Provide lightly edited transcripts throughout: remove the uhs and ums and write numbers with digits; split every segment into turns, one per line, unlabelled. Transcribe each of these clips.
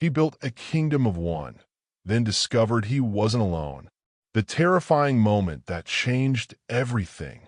He built a kingdom of one, then discovered he wasn't alone. The terrifying moment that changed everything.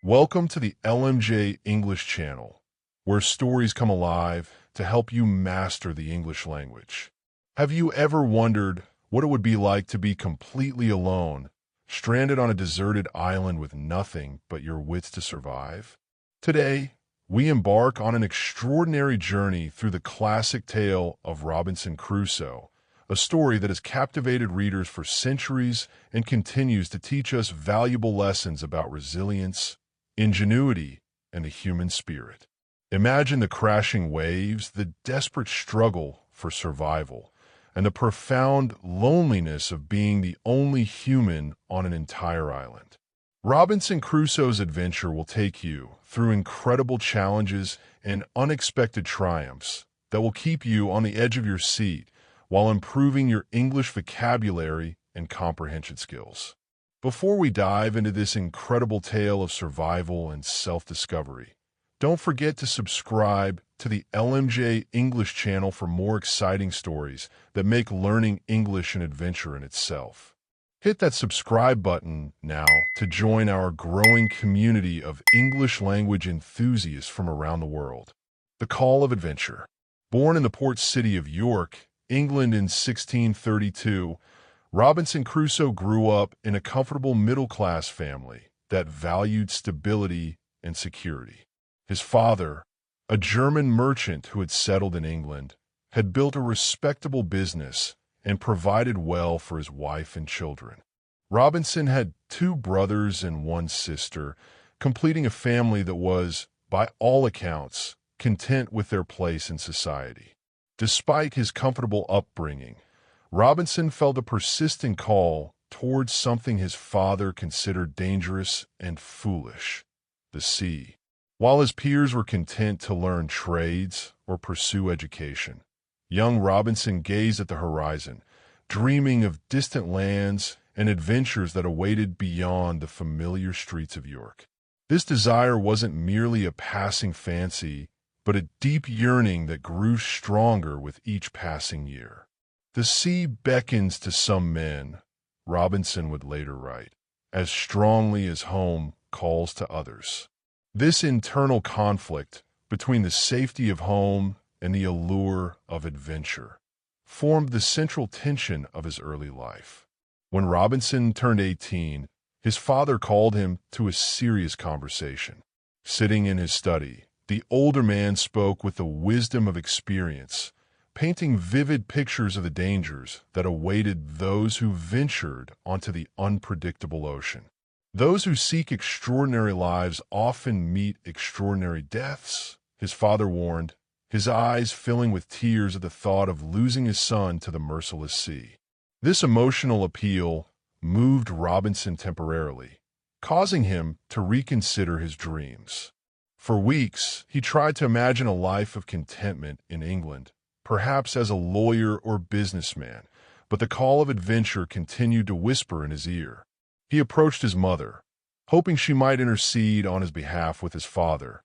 Welcome to the LMJ English channel, where stories come alive to help you master the English language. Have you ever wondered what it would be like to be completely alone, stranded on a deserted island with nothing but your wits to survive? Today, we embark on an extraordinary journey through the classic tale of Robinson Crusoe, a story that has captivated readers for centuries and continues to teach us valuable lessons about resilience, ingenuity, and the human spirit. Imagine the crashing waves, the desperate struggle for survival, and the profound loneliness of being the only human on an entire island. Robinson Crusoe's adventure will take you through incredible challenges and unexpected triumphs that will keep you on the edge of your seat while improving your English vocabulary and comprehension skills. Before we dive into this incredible tale of survival and self-discovery, don't forget to subscribe to the LMJ English channel for more exciting stories that make learning English an adventure in itself. Hit that subscribe button now to join our growing community of English language enthusiasts from around the world. The Call of Adventure. Born in the port city of York, England in 1632, Robinson Crusoe grew up in a comfortable middle-class family that valued stability and security. His father, a German merchant who had settled in England, had built a respectable business and provided well for his wife and children. Robinson had 2 brothers and 1 sister, completing a family that was, by all accounts, content with their place in society. Despite his comfortable upbringing, Robinson felt a persistent call towards something his father considered dangerous and foolish: the sea. While his peers were content to learn trades or pursue education, young Robinson gazed at the horizon, dreaming of distant lands and adventures that awaited beyond the familiar streets of York. This desire wasn't merely a passing fancy, but a deep yearning that grew stronger with each passing year. "The sea beckons to some men," Robinson would later write, "as strongly as home calls to others." This internal conflict between the safety of home and the allure of adventure formed the central tension of his early life. When Robinson turned 18, his father called him to a serious conversation. Sitting in his study, the older man spoke with the wisdom of experience, painting vivid pictures of the dangers that awaited those who ventured onto the unpredictable ocean. "Those who seek extraordinary lives often meet extraordinary deaths," his father warned, his eyes filling with tears at the thought of losing his son to the merciless sea. This emotional appeal moved Robinson temporarily, causing him to reconsider his dreams. For weeks, he tried to imagine a life of contentment in England, perhaps as a lawyer or businessman, but the call of adventure continued to whisper in his ear. He approached his mother, hoping she might intercede on his behalf with his father,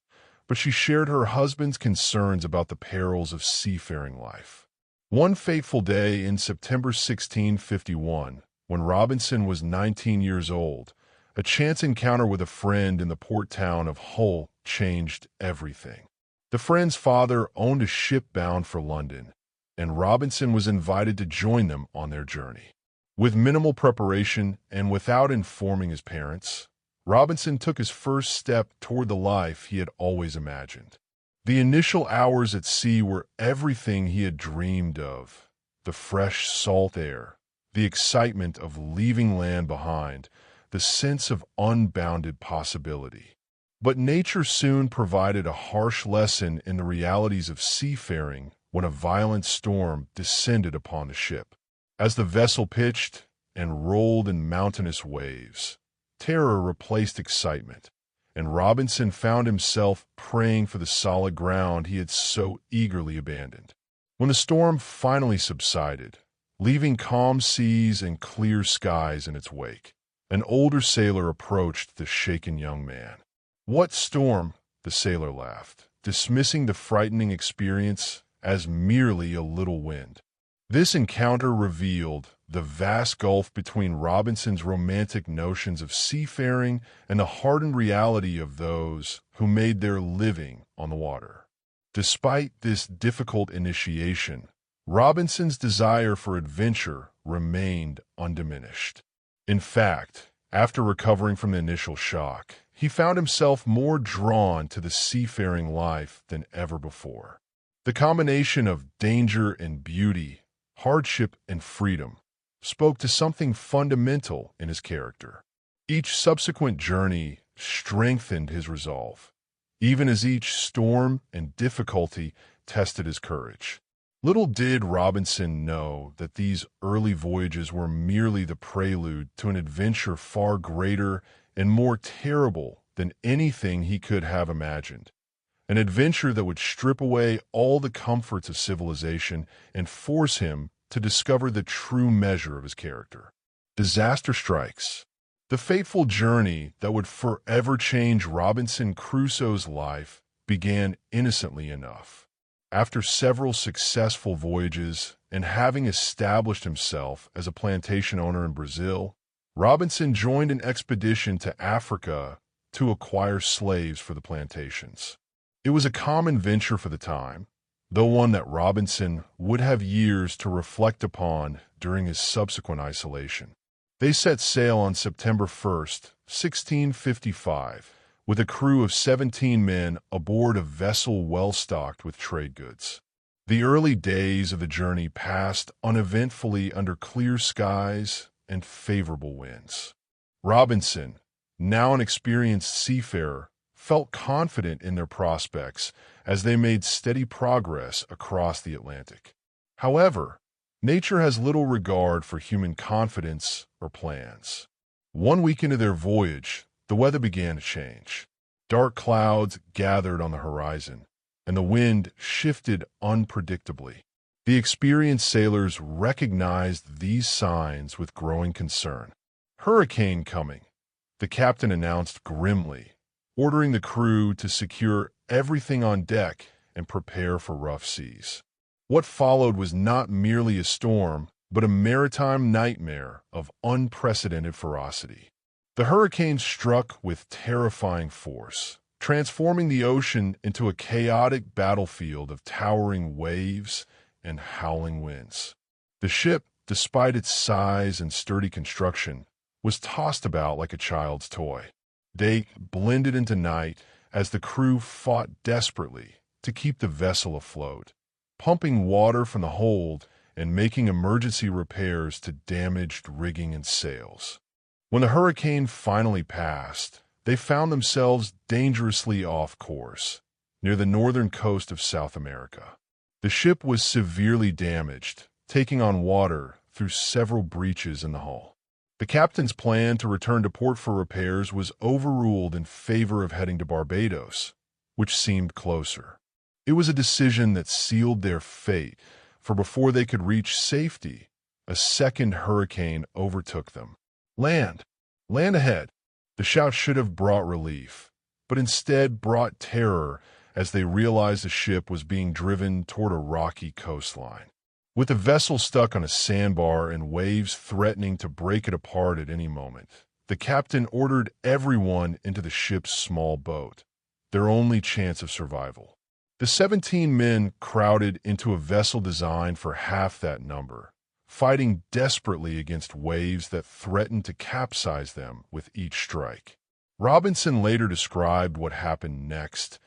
but she shared her husband's concerns about the perils of seafaring life. One fateful day in September 1651, when Robinson was 19 years old, a chance encounter with a friend in the port town of Hull changed everything. The friend's father owned a ship bound for London, and Robinson was invited to join them on their journey. With minimal preparation and without informing his parents, Robinson took his first step toward the life he had always imagined. The initial hours at sea were everything he had dreamed of: the fresh, salt air, the excitement of leaving land behind, the sense of unbounded possibility. But nature soon provided a harsh lesson in the realities of seafaring when a violent storm descended upon the ship. As the vessel pitched and rolled in mountainous waves, terror replaced excitement, and Robinson found himself praying for the solid ground he had so eagerly abandoned. When the storm finally subsided, leaving calm seas and clear skies in its wake, An older sailor approached the shaken young man. "What storm?" the sailor laughed, dismissing the frightening experience as merely a little wind. This encounter revealed the vast gulf between Robinson's romantic notions of seafaring and the hardened reality of those who made their living on the water. Despite this difficult initiation, Robinson's desire for adventure remained undiminished. In fact, after recovering from the initial shock, he found himself more drawn to the seafaring life than ever before. The combination of danger and beauty, hardship and freedom, spoke to something fundamental in his character. Each subsequent journey strengthened his resolve, even as each storm and difficulty tested his courage. Little did Robinson know that these early voyages were merely the prelude to an adventure far greater and more terrible than anything he could have imagined. An adventure that would strip away all the comforts of civilization and force him to discover the true measure of his character. Disaster strikes. The fateful journey that would forever change Robinson Crusoe's life began innocently enough. After several successful voyages and having established himself as a plantation owner in Brazil, Robinson joined an expedition to Africa to acquire slaves for the plantations. It was a common venture for the time, though one that Robinson would have years to reflect upon during his subsequent isolation. They set sail on September 1st, 1655, with a crew of 17 men aboard a vessel well-stocked with trade goods. The early days of the journey passed uneventfully under clear skies and favorable winds. Robinson, now an experienced seafarer, felt confident in their prospects as they made steady progress across the Atlantic. However, nature has little regard for human confidence or plans. 1 week into their voyage, the weather began to change. Dark clouds gathered on the horizon, and the wind shifted unpredictably. The experienced sailors recognized these signs with growing concern. "Hurricane coming," the captain announced grimly, ordering the crew to secure everything on deck and prepare for rough seas. What followed was not merely a storm, but a maritime nightmare of unprecedented ferocity. The hurricane struck with terrifying force, transforming the ocean into a chaotic battlefield of towering waves and howling winds. The ship, despite its size and sturdy construction, was tossed about like a child's toy. Day blended into night as the crew fought desperately to keep the vessel afloat, pumping water from the hold and making emergency repairs to damaged rigging and sails. When the hurricane finally passed, they found themselves dangerously off course, near the northern coast of South America. The ship was severely damaged, taking on water through several breaches in the hull. The captain's plan to return to port for repairs was overruled in favor of heading to Barbados, which seemed closer. It was a decision that sealed their fate, for before they could reach safety, a second hurricane overtook them. "Land! Land ahead!" The shout should have brought relief, but instead brought terror as they realized the ship was being driven toward a rocky coastline. With the vessel stuck on a sandbar and waves threatening to break it apart at any moment, the captain ordered everyone into the ship's small boat, their only chance of survival. The 17 men crowded into a vessel designed for half that number, fighting desperately against waves that threatened to capsize them with each strike. Robinson later described what happened next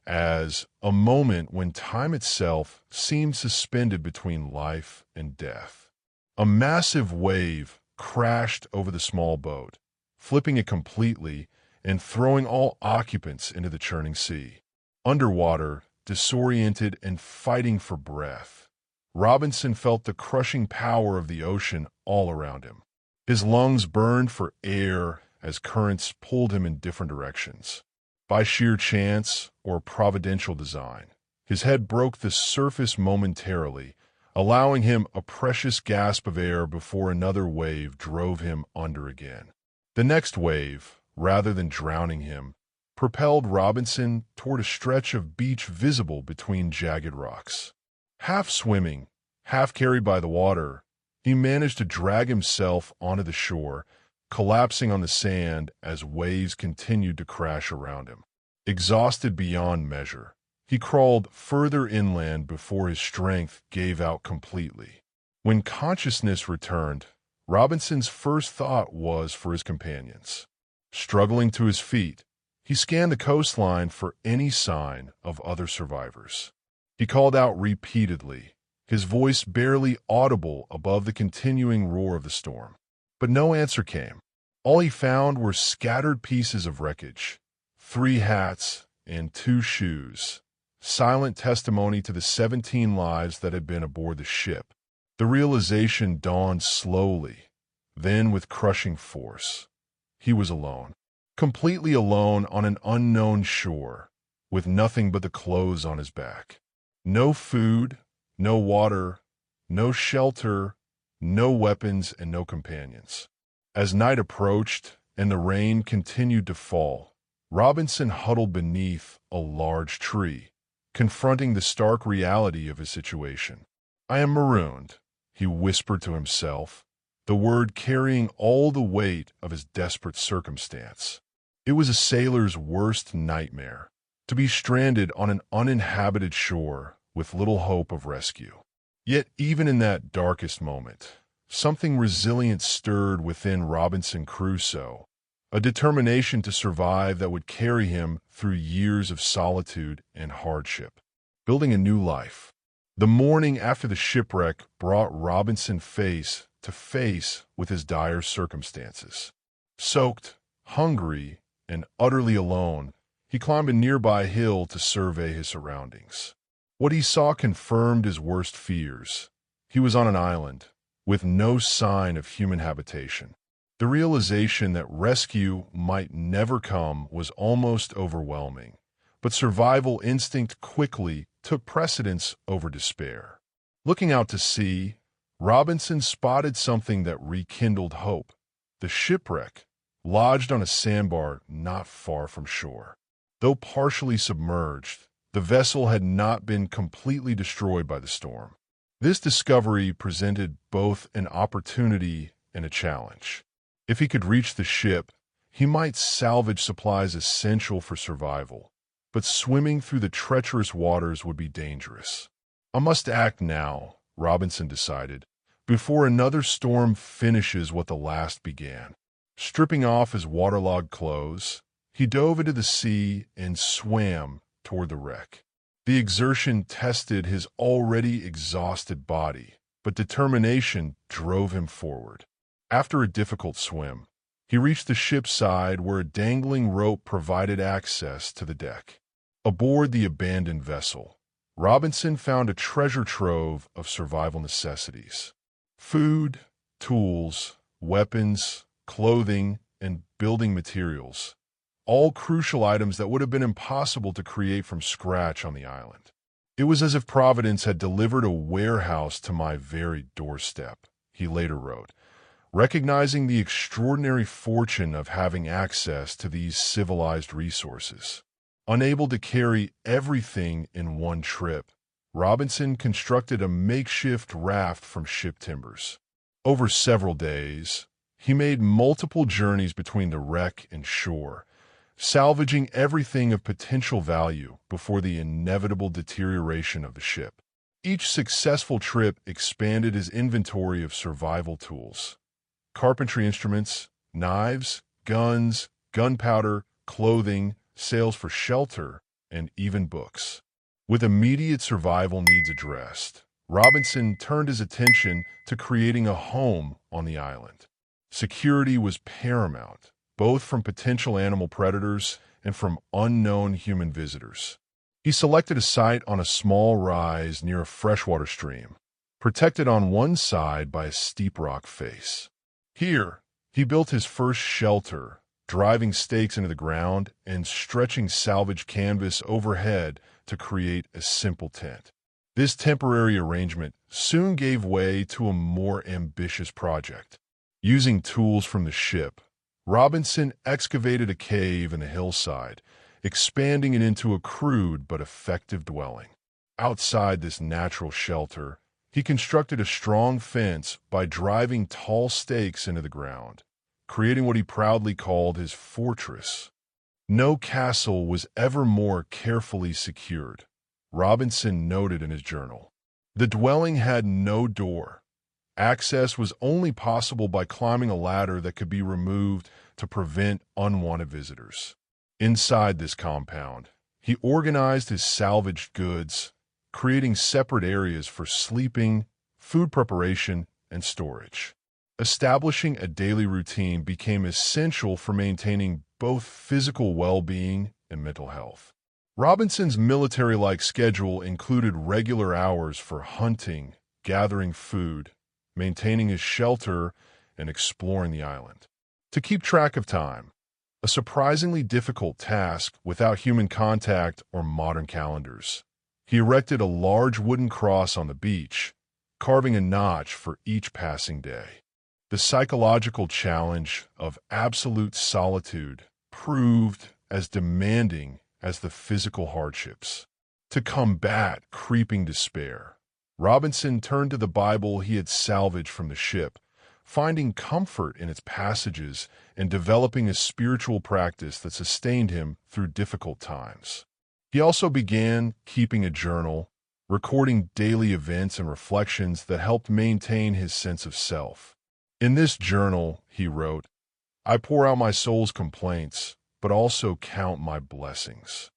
as a moment when time itself seemed suspended between life and death. A massive wave crashed over the small boat, flipping it completely and throwing all occupants into the churning sea. Underwater, disoriented and fighting for breath, Robinson felt the crushing power of the ocean all around him. His lungs burned for air as currents pulled him in different directions. By sheer chance or providential design, his head broke the surface momentarily, allowing him a precious gasp of air before another wave drove him under again. The next wave, rather than drowning him, propelled Robinson toward a stretch of beach visible between jagged rocks. Half swimming, half carried by the water, he managed to drag himself onto the shore, collapsing on the sand as waves continued to crash around him. Exhausted beyond measure, he crawled further inland before his strength gave out completely. When consciousness returned, Robinson's first thought was for his companions. Struggling to his feet, he scanned the coastline for any sign of other survivors. He called out repeatedly, his voice barely audible above the continuing roar of the storm. But no answer came. All he found were scattered pieces of wreckage, 3 hats and 2 shoes, silent testimony to the 17 lives that had been aboard the ship. The realization dawned slowly, then with crushing force. He was alone, completely alone on an unknown shore, with nothing but the clothes on his back. No food, no water, no shelter, no weapons, and no companions. As night approached and the rain continued to fall, Robinson huddled beneath a large tree, confronting the stark reality of his situation. "I am marooned," he whispered to himself, the word carrying all the weight of his desperate circumstance. It was a sailor's worst nightmare, to be stranded on an uninhabited shore with little hope of rescue. Yet even in that darkest moment, something resilient stirred within Robinson Crusoe, a determination to survive that would carry him through years of solitude and hardship. Building a new life. The morning after the shipwreck brought Robinson face to face with his dire circumstances. Soaked, hungry, and utterly alone, he climbed a nearby hill to survey his surroundings. What he saw confirmed his worst fears. He was on an island, with no sign of human habitation. The realization that rescue might never come was almost overwhelming, but survival instinct quickly took precedence over despair. Looking out to sea, Robinson spotted something that rekindled hope. The shipwreck, lodged on a sandbar not far from shore. Though partially submerged, the vessel had not been completely destroyed by the storm. This discovery presented both an opportunity and a challenge. If he could reach the ship, he might salvage supplies essential for survival, but swimming through the treacherous waters would be dangerous. "I must act now," Robinson decided, "before another storm finishes what the last began." Stripping off his waterlogged clothes, he dove into the sea and swam toward the wreck. The exertion tested his already exhausted body, but determination drove him forward. After a difficult swim, he reached the ship's side where a dangling rope provided access to the deck. Aboard the abandoned vessel, Robinson found a treasure trove of survival necessities. Food, tools, weapons, clothing, and building materials. All crucial items that would have been impossible to create from scratch on the island. "It was as if Providence had delivered a warehouse to my very doorstep," he later wrote, recognizing the extraordinary fortune of having access to these civilized resources. Unable to carry everything in one trip, Robinson constructed a makeshift raft from ship timbers. Over several days, he made multiple journeys between the wreck and shore, salvaging everything of potential value before the inevitable deterioration of the ship. Each successful trip expanded his inventory of survival tools. Carpentry instruments, knives, guns, gunpowder, clothing, sails for shelter, and even books. With immediate survival needs addressed, Robinson turned his attention to creating a home on the island. Security was paramount, both from potential animal predators and from unknown human visitors. He selected a site on a small rise near a freshwater stream, protected on one side by a steep rock face. Here, he built his first shelter, driving stakes into the ground and stretching salvage canvas overhead to create a simple tent. This temporary arrangement soon gave way to a more ambitious project. Using tools from the ship, Robinson excavated a cave in the hillside, expanding it into a crude but effective dwelling. Outside this natural shelter, he constructed a strong fence by driving tall stakes into the ground, creating what he proudly called his fortress. No castle was ever more carefully secured, Robinson noted in his journal. The dwelling had no door. Access was only possible by climbing a ladder that could be removed to prevent unwanted visitors. Inside this compound, he organized his salvaged goods, creating separate areas for sleeping, food preparation, and storage. Establishing a daily routine became essential for maintaining both physical well-being and mental health. Robinson's military-like schedule included regular hours for hunting, gathering food, maintaining his shelter, and exploring the island. To keep track of time, a surprisingly difficult task without human contact or modern calendars. He erected a large wooden cross on the beach, carving a notch for each passing day. The psychological challenge of absolute solitude proved as demanding as the physical hardships. To combat creeping despair, Robinson turned to the Bible he had salvaged from the ship, finding comfort in its passages and developing a spiritual practice that sustained him through difficult times. He also began keeping a journal, recording daily events and reflections that helped maintain his sense of self. In this journal, he wrote, "I pour out my soul's complaints, but also count my blessings."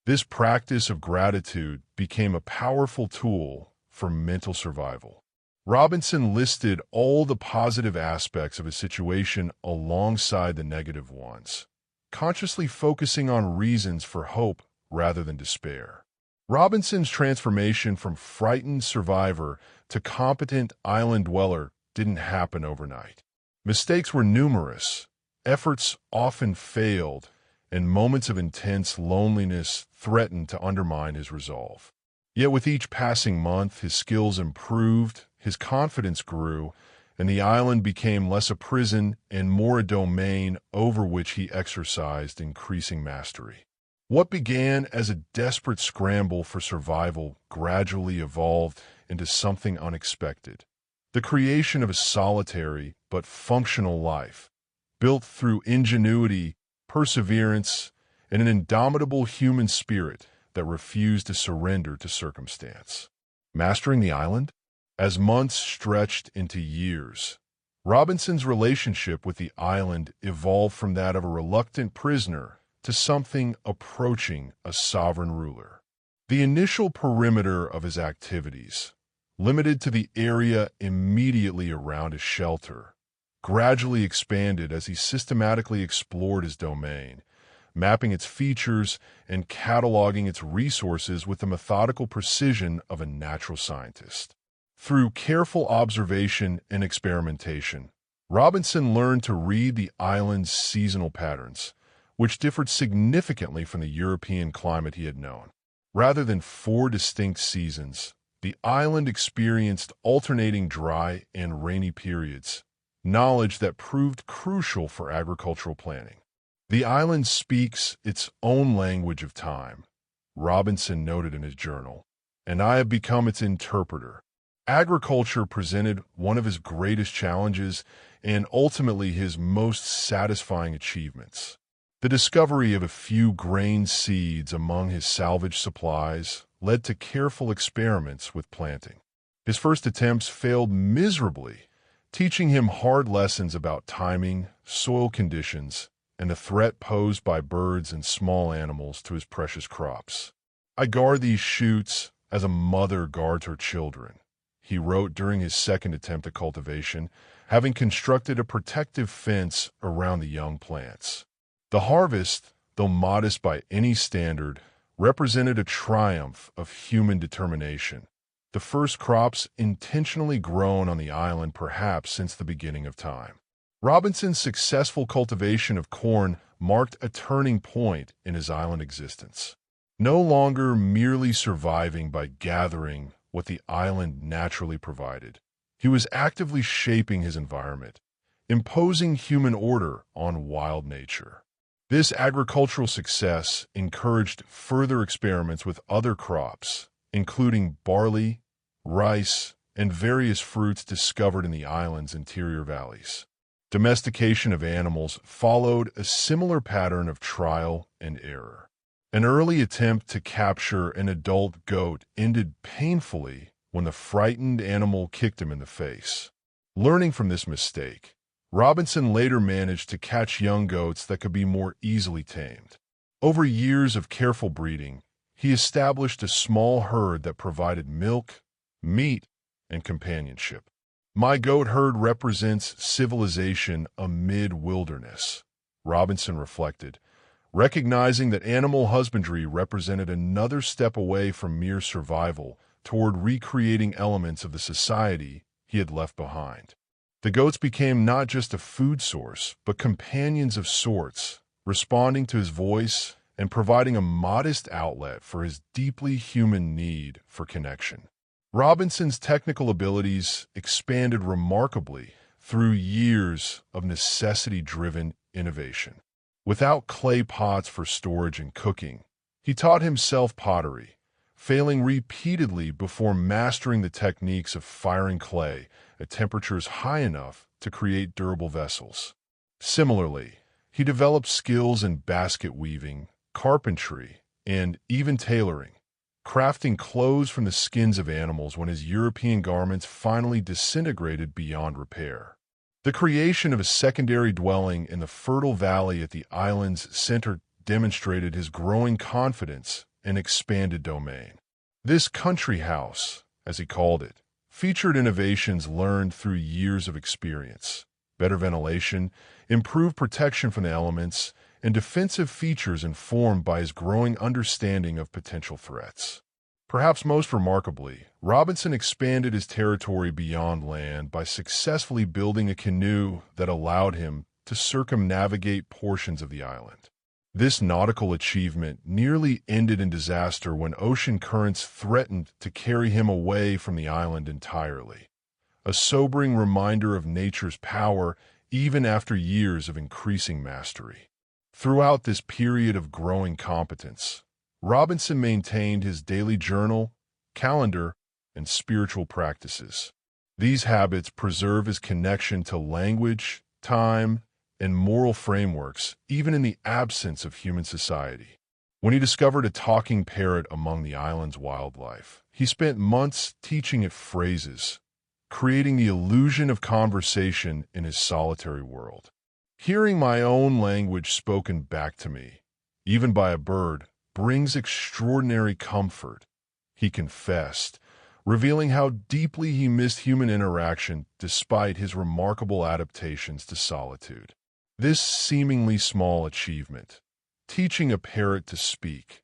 This practice of gratitude became a powerful tool for mental survival. Robinson listed all the positive aspects of his situation alongside the negative ones, consciously focusing on reasons for hope rather than despair. Robinson's transformation from frightened survivor to competent island dweller didn't happen overnight. Mistakes were numerous, efforts often failed, and moments of intense loneliness threatened to undermine his resolve. Yet with each passing month, his skills improved, his confidence grew, and the island became less a prison and more a domain over which he exercised increasing mastery. What began as a desperate scramble for survival gradually evolved into something unexpected. The creation of a solitary but functional life, built through ingenuity, perseverance, and an indomitable human spirit that refused to surrender to circumstance. Mastering the island? As months stretched into years, Robinson's relationship with the island evolved from that of a reluctant prisoner to something approaching a sovereign ruler. The initial perimeter of his activities, limited to the area immediately around his shelter, gradually expanded as he systematically explored his domain, mapping its features and cataloging its resources with the methodical precision of a natural scientist. Through careful observation and experimentation, Robinson learned to read the island's seasonal patterns, which differed significantly from the European climate he had known. Rather than 4 distinct seasons, the island experienced alternating dry and rainy periods, knowledge that proved crucial for agricultural planning. The island speaks its own language of time, Robinson noted in his journal, and I have become its interpreter. Agriculture presented one of his greatest challenges and ultimately his most satisfying achievements. The discovery of a few grain seeds among his salvaged supplies led to careful experiments with planting. His first attempts failed miserably, teaching him hard lessons about timing, soil conditions, and the threat posed by birds and small animals to his precious crops. "I guard these shoots as a mother guards her children," he wrote during his second attempt at cultivation, having constructed a protective fence around the young plants. The harvest, though modest by any standard, represented a triumph of human determination, the first crops intentionally grown on the island perhaps since the beginning of time. Robinson's successful cultivation of corn marked a turning point in his island existence. No longer merely surviving by gathering what the island naturally provided, he was actively shaping his environment, imposing human order on wild nature. This agricultural success encouraged further experiments with other crops, including barley, rice, and various fruits discovered in the island's interior valleys. Domestication of animals followed a similar pattern of trial and error. An early attempt to capture an adult goat ended painfully when the frightened animal kicked him in the face. Learning from this mistake, Robinson later managed to catch young goats that could be more easily tamed. Over years of careful breeding, he established a small herd that provided milk, meat, and companionship. My goat herd represents civilization amid wilderness, Robinson reflected, recognizing that animal husbandry represented another step away from mere survival toward recreating elements of the society he had left behind. The goats became not just a food source, but companions of sorts, responding to his voice and providing a modest outlet for his deeply human need for connection. Robinson's technical abilities expanded remarkably through years of necessity-driven innovation. Without clay pots for storage and cooking, he taught himself pottery, failing repeatedly before mastering the techniques of firing clay at temperatures high enough to create durable vessels. Similarly, he developed skills in basket weaving, carpentry, and even tailoring, crafting clothes from the skins of animals when his European garments finally disintegrated beyond repair. The creation of a secondary dwelling in the fertile valley at the island's center demonstrated his growing confidence and expanded domain. This country house, as he called it, featured innovations learned through years of experience: better ventilation, improved protection from the elements, and defensive features informed by his growing understanding of potential threats. Perhaps most remarkably, Robinson expanded his territory beyond land by successfully building a canoe that allowed him to circumnavigate portions of the island. This nautical achievement nearly ended in disaster when ocean currents threatened to carry him away from the island entirely, a sobering reminder of nature's power even after years of increasing mastery. Throughout this period of growing competence, Robinson maintained his daily journal, calendar, and spiritual practices. These habits preserve his connection to language, time, and moral frameworks, even in the absence of human society. When he discovered a talking parrot among the island's wildlife, he spent months teaching it phrases, creating the illusion of conversation in his solitary world. Hearing my own language spoken back to me, even by a bird, brings extraordinary comfort, he confessed, revealing how deeply he missed human interaction despite his remarkable adaptations to solitude. This seemingly small achievement, teaching a parrot to speak,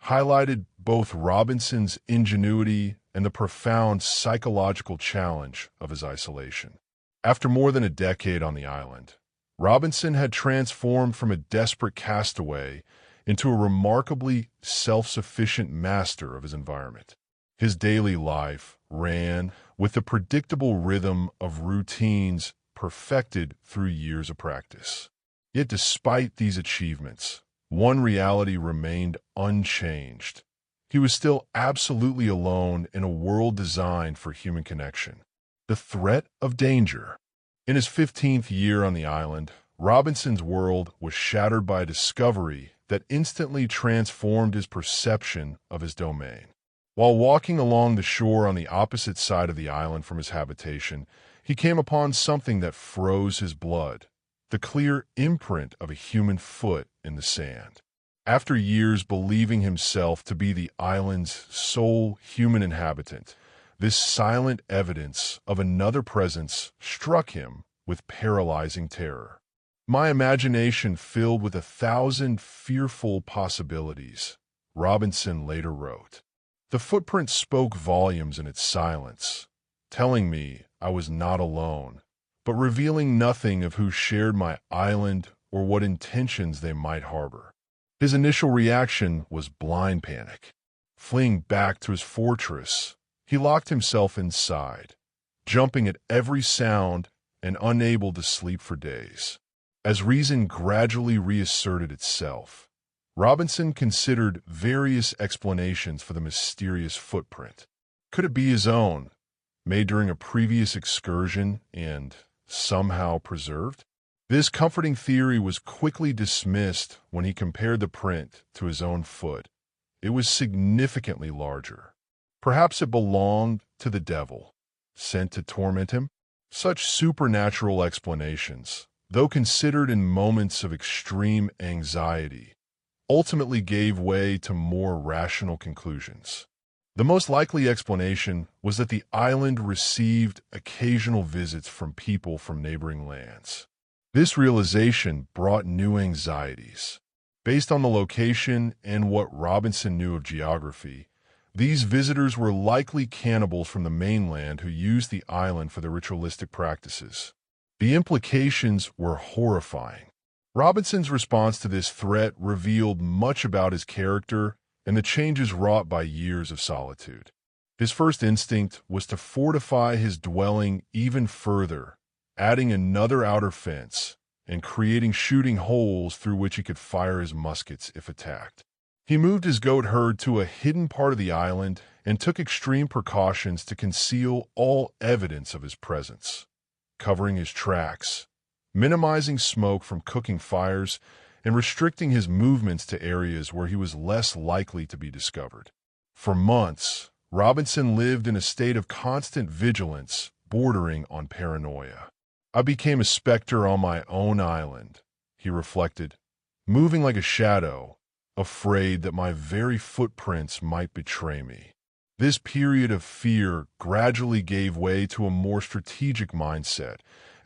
highlighted both Robinson's ingenuity and the profound psychological challenge of his isolation. After more than a decade on the island, Robinson had transformed from a desperate castaway into a remarkably self-sufficient master of his environment. His daily life ran with the predictable rhythm of routines perfected through years of practice. Yet despite these achievements, one reality remained unchanged. He was still absolutely alone in a world designed for human connection. The threat of danger. In his 15th year on the island, Robinson's world was shattered by a discovery that instantly transformed his perception of his domain. While walking along the shore on the opposite side of the island from his habitation, he came upon something that froze his blood, the clear imprint of a human foot in the sand. After years believing himself to be the island's sole human inhabitant, this silent evidence of another presence struck him with paralyzing terror. My imagination filled with 1,000 fearful possibilities, Robinson later wrote. The footprint spoke volumes in its silence, telling me I was not alone, but revealing nothing of who shared my island or what intentions they might harbor. His initial reaction was blind panic. Fleeing back to his fortress, he locked himself inside, jumping at every sound and unable to sleep for days. As reason gradually reasserted itself, Robinson considered various explanations for the mysterious footprint. Could it be his own, made during a previous excursion and somehow preserved? This comforting theory was quickly dismissed when he compared the print to his own foot. It was significantly larger. Perhaps it belonged to the devil, sent to torment him? Such supernatural explanations, though considered in moments of extreme anxiety, ultimately gave way to more rational conclusions. The most likely explanation was that the island received occasional visits from people from neighboring lands. This realization brought new anxieties. Based on the location and what Robinson knew of geography, these visitors were likely cannibals from the mainland who used the island for their ritualistic practices. The implications were horrifying. Robinson's response to this threat revealed much about his character and the changes wrought by years of solitude. His first instinct was to fortify his dwelling even further, adding another outer fence and creating shooting holes through which he could fire his muskets if attacked. He moved his goat herd to a hidden part of the island and took extreme precautions to conceal all evidence of his presence, covering his tracks, minimizing smoke from cooking fires, and restricting his movements to areas where he was less likely to be discovered. For months, Robinson lived in a state of constant vigilance, bordering on paranoia. I became a specter on my own island, he reflected, moving like a shadow, afraid that my very footprints might betray me. This period of fear gradually gave way to a more strategic mindset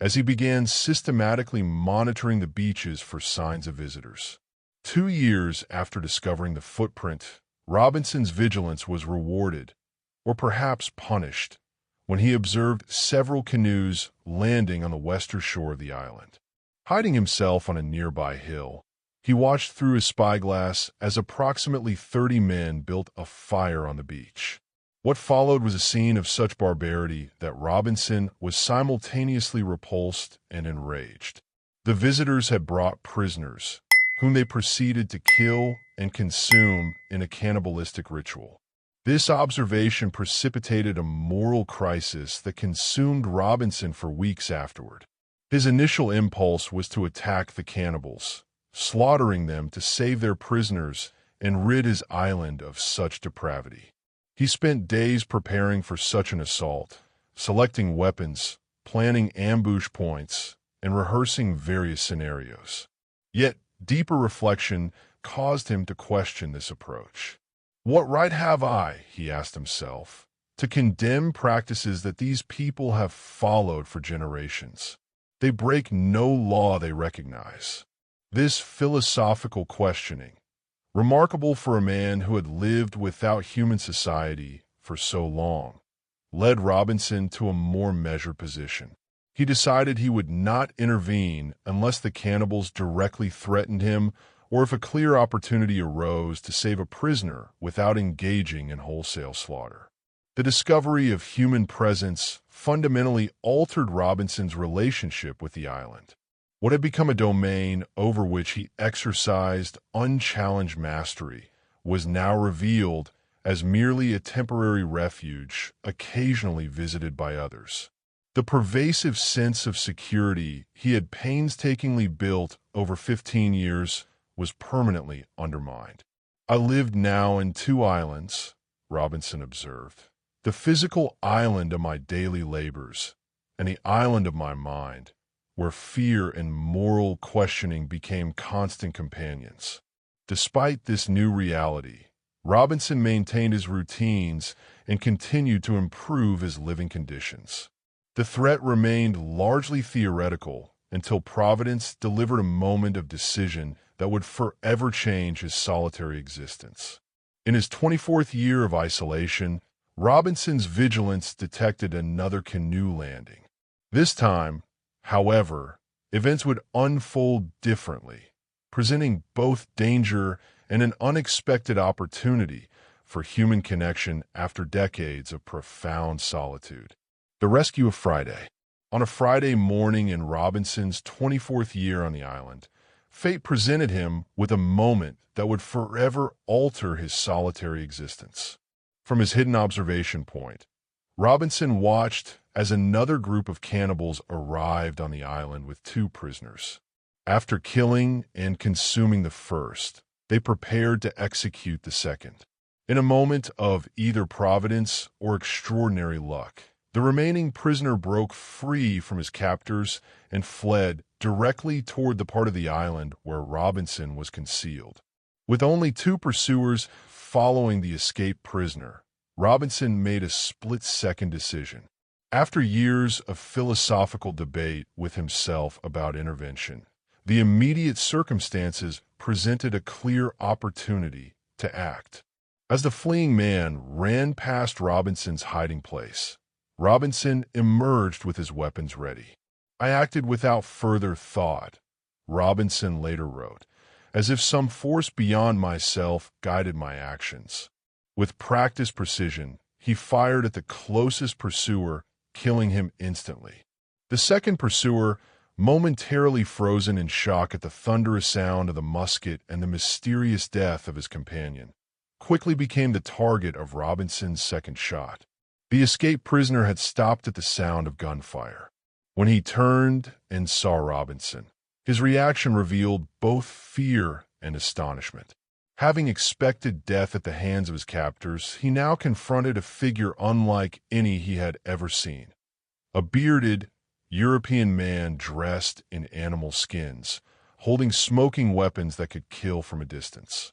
as he began systematically monitoring the beaches for signs of visitors. 2 years after discovering the footprint, Robinson's vigilance was rewarded, or perhaps punished, when he observed several canoes landing on the western shore of the island. Hiding himself on a nearby hill, he watched through his spyglass as approximately 30 men built a fire on the beach. What followed was a scene of such barbarity that Robinson was simultaneously repulsed and enraged. The visitors had brought prisoners, whom they proceeded to kill and consume in a cannibalistic ritual. This observation precipitated a moral crisis that consumed Robinson for weeks afterward. His initial impulse was to attack the cannibals, slaughtering them to save their prisoners and rid his island of such depravity. He spent days preparing for such an assault, selecting weapons, planning ambush points, and rehearsing various scenarios. Yet, deeper reflection caused him to question this approach. What right have I, he asked himself, to condemn practices that these people have followed for generations? They break no law they recognize. This philosophical questioning, remarkable for a man who had lived without human society for so long, led Robinson to a more measured position. He decided he would not intervene unless the cannibals directly threatened him or if a clear opportunity arose to save a prisoner without engaging in wholesale slaughter. The discovery of human presence fundamentally altered Robinson's relationship with the island. What had become a domain over which he exercised unchallenged mastery was now revealed as merely a temporary refuge, occasionally visited by others. The pervasive sense of security he had painstakingly built over 15 years was permanently undermined. I lived now in 2 islands, Robinson observed. The physical island of my daily labors, and the island of my mind, where fear and moral questioning became constant companions. Despite this new reality, Robinson maintained his routines and continued to improve his living conditions. The threat remained largely theoretical until Providence delivered a moment of decision that would forever change his solitary existence. In his 24th year of isolation, Robinson's vigilance detected another canoe landing. This time, however, events would unfold differently, presenting both danger and an unexpected opportunity for human connection after decades of profound solitude. The rescue of Friday. On a Friday morning in Robinson's 24th year on the island, fate presented him with a moment that would forever alter his solitary existence. From his hidden observation point, Robinson watched as another group of cannibals arrived on the island with two prisoners. After killing and consuming the first, they prepared to execute the second. In a moment of either providence or extraordinary luck, the remaining prisoner broke free from his captors and fled directly toward the part of the island where Robinson was concealed. With only two pursuers following the escaped prisoner, Robinson made a split-second decision. After years of philosophical debate with himself about intervention, the immediate circumstances presented a clear opportunity to act. As the fleeing man ran past Robinson's hiding place, Robinson emerged with his weapons ready. "I acted without further thought," Robinson later wrote, "as if some force beyond myself guided my actions." With practiced precision, he fired at the closest pursuer, killing him instantly. The second pursuer, momentarily frozen in shock at the thunderous sound of the musket and the mysterious death of his companion, quickly became the target of Robinson's second shot. The escaped prisoner had stopped at the sound of gunfire. When he turned and saw Robinson, his reaction revealed both fear and astonishment. Having expected death at the hands of his captors, he now confronted a figure unlike any he had ever seen. A bearded, European man dressed in animal skins, holding smoking weapons that could kill from a distance.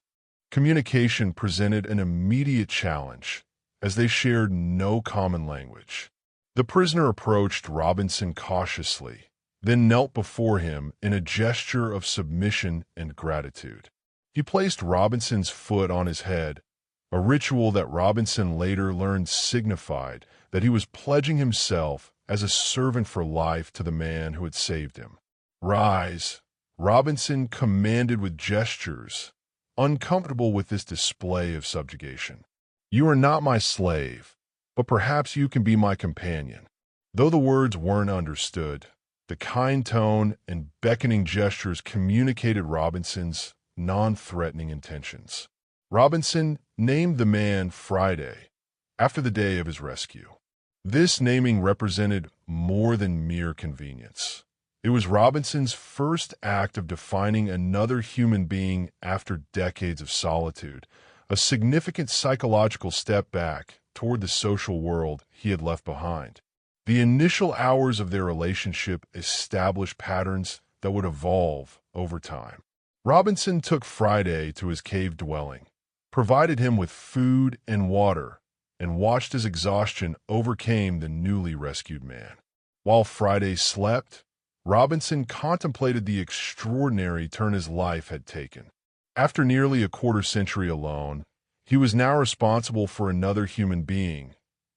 Communication presented an immediate challenge, as they shared no common language. The prisoner approached Robinson cautiously, then knelt before him in a gesture of submission and gratitude. He placed Robinson's foot on his head, a ritual that Robinson later learned signified that he was pledging himself as a servant for life to the man who had saved him. "Rise," Robinson commanded with gestures, uncomfortable with this display of subjugation. "You are not my slave, but perhaps you can be my companion." Though the words weren't understood, the kind tone and beckoning gestures communicated Robinson's non-threatening intentions. Robinson named the man Friday, after the day of his rescue. This naming represented more than mere convenience. It was Robinson's first act of defining another human being after decades of solitude, a significant psychological step back toward the social world he had left behind. The initial hours of their relationship established patterns that would evolve over time. Robinson took Friday to his cave dwelling, provided him with food and water, and watched as exhaustion overcame the newly rescued man. While Friday slept, Robinson contemplated the extraordinary turn his life had taken. After nearly a quarter-century alone, he was now responsible for another human being,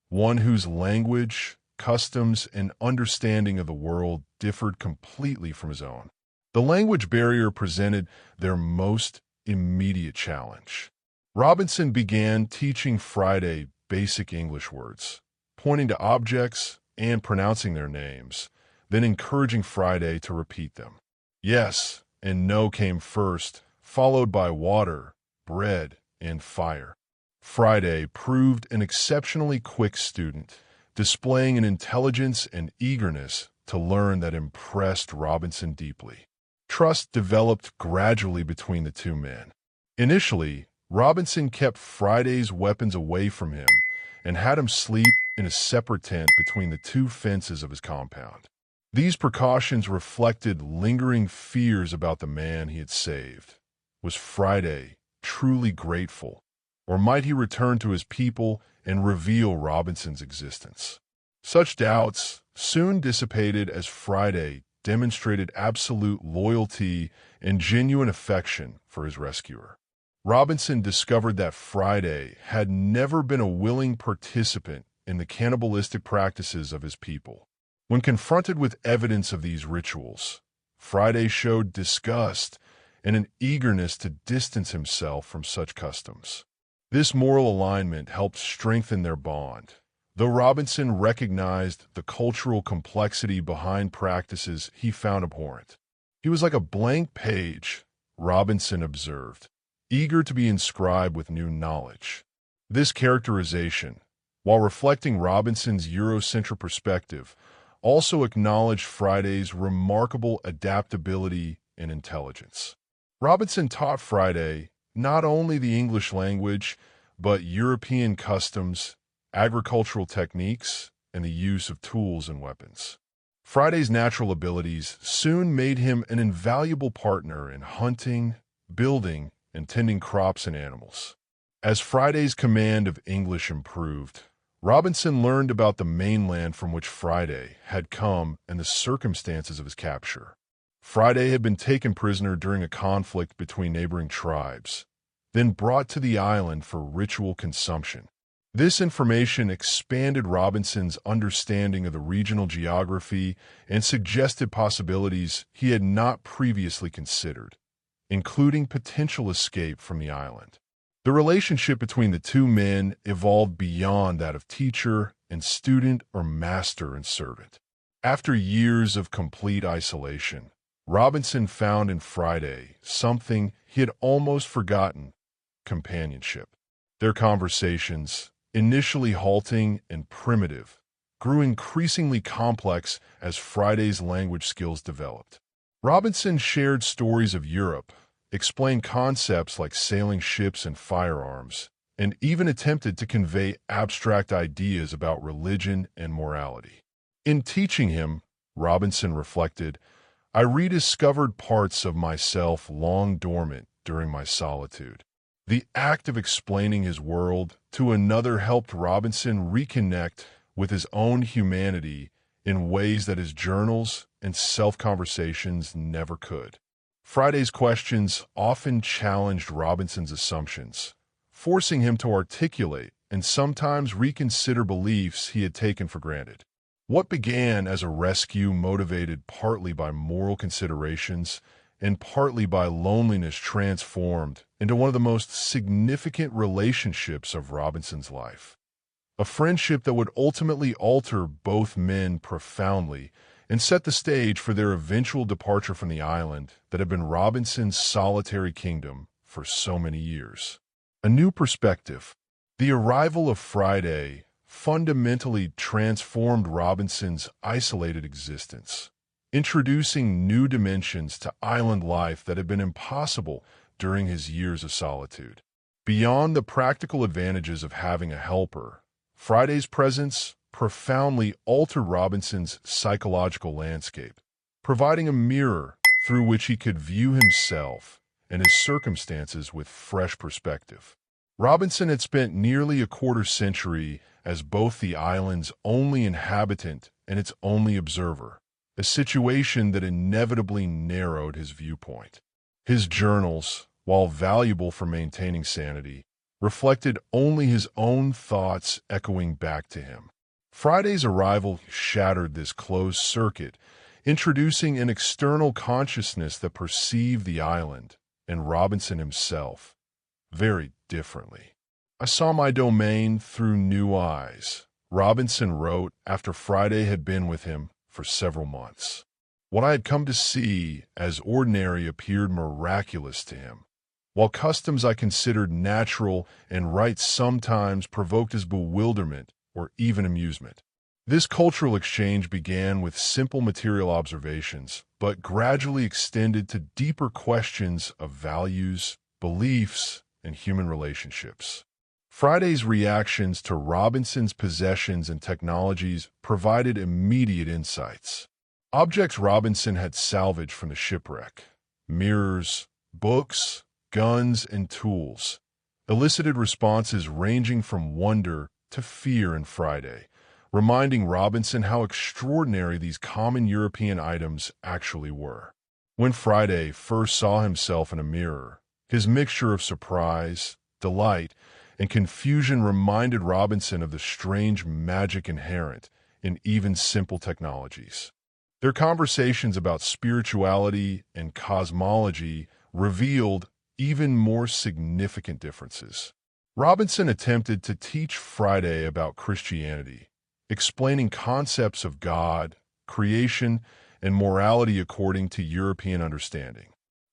one whose language, customs, and understanding of the world differed completely from his own. The language barrier presented their most immediate challenge. Robinson began teaching Friday basic English words, pointing to objects and pronouncing their names, then encouraging Friday to repeat them. Yes and no came first, followed by water, bread, and fire. Friday proved an exceptionally quick student, displaying an intelligence and eagerness to learn that impressed Robinson deeply. Trust developed gradually between the two men. Initially, Robinson kept Friday's weapons away from him and had him sleep in a separate tent between the two fences of his compound. These precautions reflected lingering fears about the man he had saved. Was Friday truly grateful, or might he return to his people and reveal Robinson's existence? Such doubts soon dissipated as Friday demonstrated absolute loyalty and genuine affection for his rescuer. Robinson discovered that Friday had never been a willing participant in the cannibalistic practices of his people. When confronted with evidence of these rituals, Friday showed disgust and an eagerness to distance himself from such customs. This moral alignment helped strengthen their bond, Though Robinson recognized the cultural complexity behind practices he found abhorrent. He was like a blank page, Robinson observed, eager to be inscribed with new knowledge. This characterization, while reflecting Robinson's Eurocentric perspective, also acknowledged Friday's remarkable adaptability and intelligence. Robinson taught Friday not only the English language, but European customs, agricultural techniques, and the use of tools and weapons. Friday's natural abilities soon made him an invaluable partner in hunting, building, and tending crops and animals. As Friday's command of English improved, Robinson learned about the mainland from which Friday had come and the circumstances of his capture. Friday had been taken prisoner during a conflict between neighboring tribes, then brought to the island for ritual consumption. This information expanded Robinson's understanding of the regional geography and suggested possibilities he had not previously considered, including potential escape from the island. The relationship between the two men evolved beyond that of teacher and student or master and servant. After years of complete isolation, Robinson found in Friday something he had almost forgotten: companionship. Their conversations, initially halting and primitive, grew increasingly complex as Friday's language skills developed. Robinson shared stories of Europe, explained concepts like sailing ships and firearms, and even attempted to convey abstract ideas about religion and morality. In teaching him, Robinson reflected, I rediscovered parts of myself long dormant during my solitude. The act of explaining his world to another helped Robinson reconnect with his own humanity in ways that his journals and self-conversations never could. Friday's questions often challenged Robinson's assumptions, forcing him to articulate and sometimes reconsider beliefs he had taken for granted. What began as a rescue motivated partly by moral considerations and partly by loneliness transformed into one of the most significant relationships of Robinson's life. A friendship that would ultimately alter both men profoundly and set the stage for their eventual departure from the island that had been Robinson's solitary kingdom for so many years. A new perspective. The arrival of Friday fundamentally transformed Robinson's isolated existence, introducing new dimensions to island life that had been impossible during his years of solitude. Beyond the practical advantages of having a helper, Friday's presence profoundly altered Robinson's psychological landscape, providing a mirror through which he could view himself and his circumstances with fresh perspective. Robinson had spent nearly a quarter century as both the island's only inhabitant and its only observer, a situation that inevitably narrowed his viewpoint. His journals, while valuable for maintaining sanity, reflected only his own thoughts echoing back to him. Friday's arrival shattered this closed circuit, introducing an external consciousness that perceived the island, and Robinson himself, very differently. I saw my domain through new eyes, Robinson wrote after Friday had been with him for several months. What I had come to see as ordinary appeared miraculous to him, while customs I considered natural and right sometimes provoked his bewilderment or even amusement. This cultural exchange began with simple material observations, but gradually extended to deeper questions of values, beliefs, and human relationships. Friday's reactions to Robinson's possessions and technologies provided immediate insights. Objects Robinson had salvaged from the shipwreck, mirrors, books, guns, and tools, elicited responses ranging from wonder to fear in Friday, reminding Robinson how extraordinary these common European items actually were. When Friday first saw himself in a mirror, his mixture of surprise, delight, and confusion reminded Robinson of the strange magic inherent in even simple technologies. Their conversations about spirituality and cosmology revealed even more significant differences. Robinson attempted to teach Friday about Christianity, explaining concepts of God, creation, and morality according to European understanding.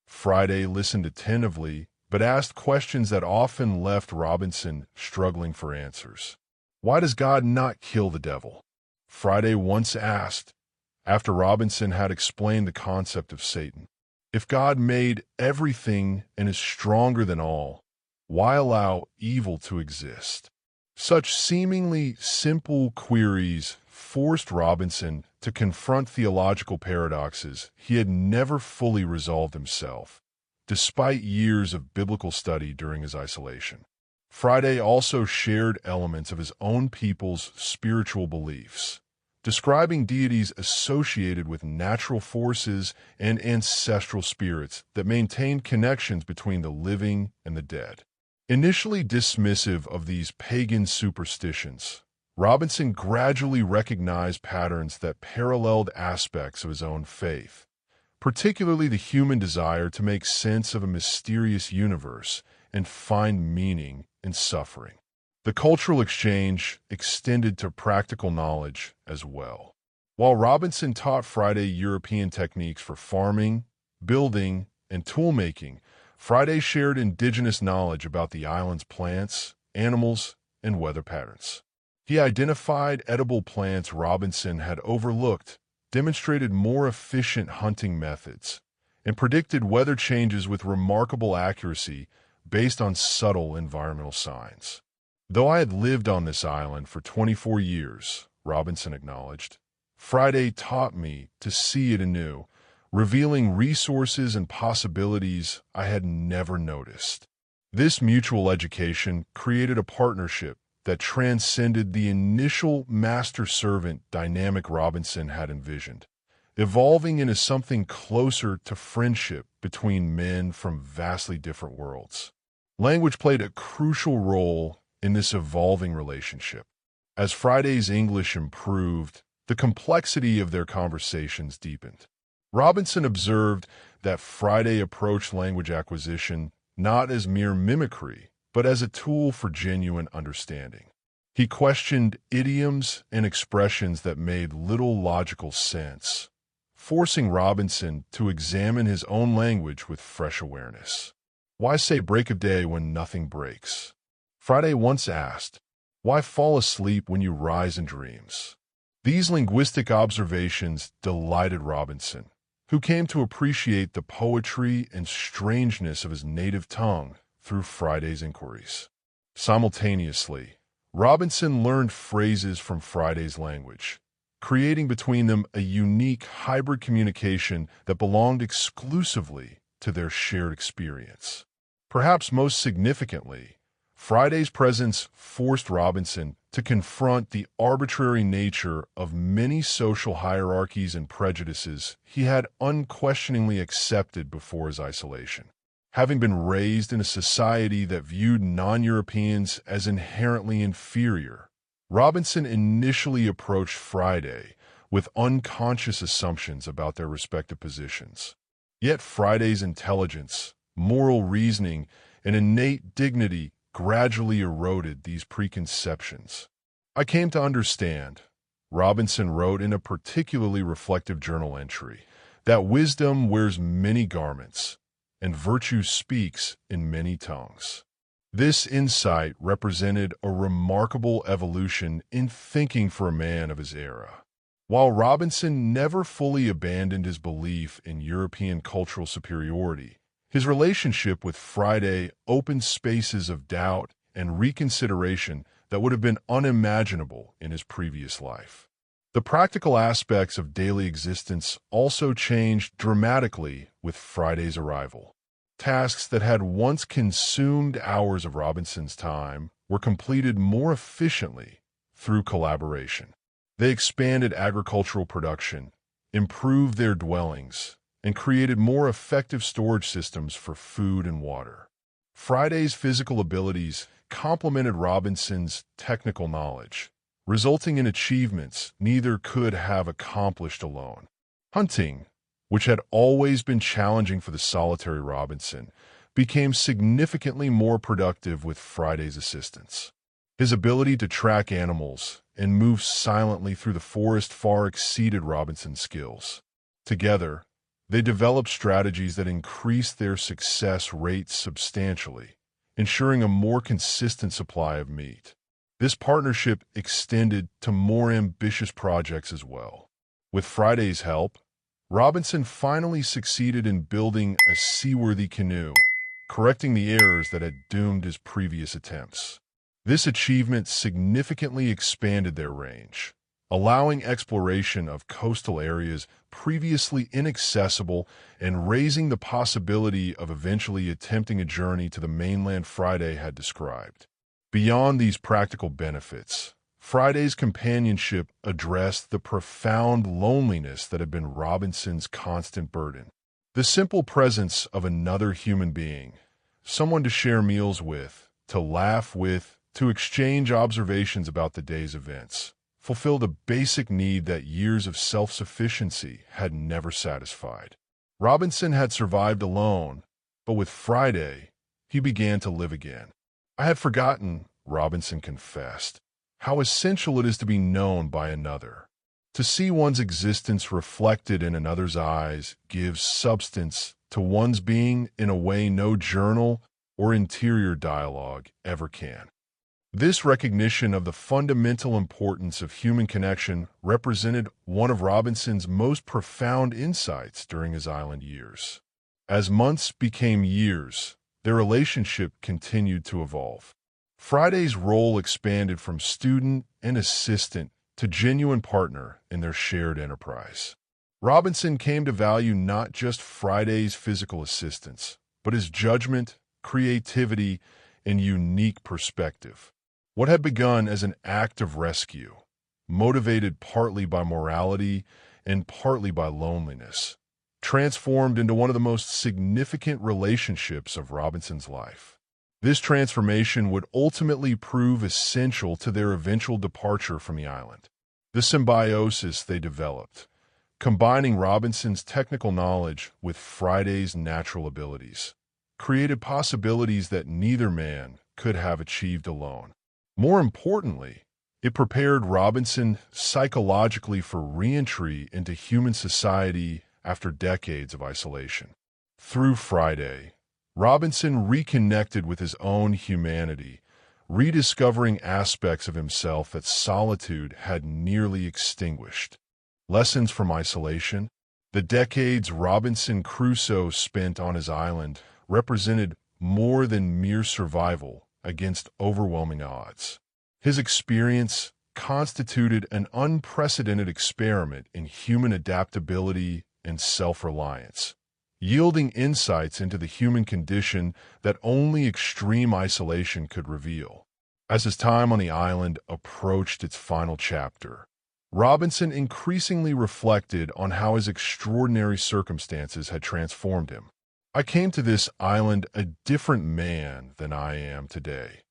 Friday listened attentively, but asked questions that often left Robinson struggling for answers. Why does God not kill the devil? Friday once asked, after Robinson had explained the concept of Satan. If God made everything and is stronger than all, why allow evil to exist? Such seemingly simple queries forced Robinson to confront theological paradoxes he had never fully resolved himself, despite years of biblical study during his isolation. Friday also shared elements of his own people's spiritual beliefs, describing deities associated with natural forces and ancestral spirits that maintained connections between the living and the dead. Initially dismissive of these pagan superstitions, Robinson gradually recognized patterns that paralleled aspects of his own faith, particularly the human desire to make sense of a mysterious universe and find meaning in suffering. The cultural exchange extended to practical knowledge as well. While Robinson taught Friday European techniques for farming, building, and toolmaking, Friday shared indigenous knowledge about the island's plants, animals, and weather patterns. He identified edible plants Robinson had overlooked, demonstrated more efficient hunting methods, and predicted weather changes with remarkable accuracy based on subtle environmental signs. Though I had lived on this island for 24 years, Robinson acknowledged, Friday taught me to see it anew, revealing resources and possibilities I had never noticed. This mutual education created a partnership that transcended the initial master-servant dynamic Robinson had envisioned, evolving into something closer to friendship between men from vastly different worlds. Language played a crucial role in this evolving relationship. As Friday's English improved, the complexity of their conversations deepened. Robinson observed that Friday approached language acquisition not as mere mimicry, but as a tool for genuine understanding. He questioned idioms and expressions that made little logical sense, forcing Robinson to examine his own language with fresh awareness. Why say break of day when nothing breaks? Friday once asked, why fall asleep when you rise in dreams? These linguistic observations delighted Robinson, who came to appreciate the poetry and strangeness of his native tongue through Friday's inquiries. Simultaneously, Robinson learned phrases from Friday's language, creating between them a unique hybrid communication that belonged exclusively to their shared experience. Perhaps most significantly, Friday's presence forced Robinson to confront the arbitrary nature of many social hierarchies and prejudices he had unquestioningly accepted before his isolation. Having been raised in a society that viewed non-Europeans as inherently inferior, Robinson initially approached Friday with unconscious assumptions about their respective positions. Yet Friday's intelligence, moral reasoning, and innate dignity gradually eroded these preconceptions. I came to understand, Robinson wrote in a particularly reflective journal entry, that wisdom wears many garments, and virtue speaks in many tongues. This insight represented a remarkable evolution in thinking for a man of his era. While Robinson never fully abandoned his belief in European cultural superiority, his relationship with Friday opened spaces of doubt and reconsideration that would have been unimaginable in his previous life. The practical aspects of daily existence also changed dramatically with Friday's arrival. Tasks that had once consumed hours of Robinson's time were completed more efficiently through collaboration. They expanded agricultural production, improved their dwellings, and created more effective storage systems for food and water. Friday's physical abilities complemented Robinson's technical knowledge, resulting in achievements neither could have accomplished alone. Hunting, which had always been challenging for the solitary Robinson, became significantly more productive with Friday's assistance. His ability to track animals and move silently through the forest far exceeded Robinson's skills. Together, they developed strategies that increased their success rates substantially, ensuring a more consistent supply of meat. This partnership extended to more ambitious projects as well. With Friday's help, Robinson finally succeeded in building a seaworthy canoe, correcting the errors that had doomed his previous attempts. This achievement significantly expanded their range, allowing exploration of coastal areas previously inaccessible and raising the possibility of eventually attempting a journey to the mainland Friday had described. Beyond these practical benefits, Friday's companionship addressed the profound loneliness that had been Robinson's constant burden. The simple presence of another human being, someone to share meals with, to laugh with, to exchange observations about the day's events, fulfilled a basic need that years of self-sufficiency had never satisfied. Robinson had survived alone, but with Friday, he began to live again. "I had forgotten," Robinson confessed, "how essential it is to be known by another. To see one's existence reflected in another's eyes gives substance to one's being in a way no journal or interior dialogue ever can." This recognition of the fundamental importance of human connection represented one of Robinson's most profound insights during his island years. As months became years, their relationship continued to evolve. Friday's role expanded from student and assistant to genuine partner in their shared enterprise. Robinson came to value not just Friday's physical assistance, but his judgment, creativity, and unique perspective. What had begun as an act of rescue, motivated partly by morality and partly by loneliness, transformed into one of the most significant relationships of Robinson's life. This transformation would ultimately prove essential to their eventual departure from the island. The symbiosis they developed, combining Robinson's technical knowledge with Friday's natural abilities, created possibilities that neither man could have achieved alone. More importantly, it prepared Robinson psychologically for re-entry into human society after decades of isolation. Through Friday, Robinson reconnected with his own humanity, rediscovering aspects of himself that solitude had nearly extinguished. Lessons from isolation. The decades Robinson Crusoe spent on his island represented more than mere survival against overwhelming odds. His experience constituted an unprecedented experiment in human adaptability and self-reliance, yielding insights into the human condition that only extreme isolation could reveal. As his time on the island approached its final chapter, Robinson increasingly reflected on how his extraordinary circumstances had transformed him. "I came to this island a different man than I am today,"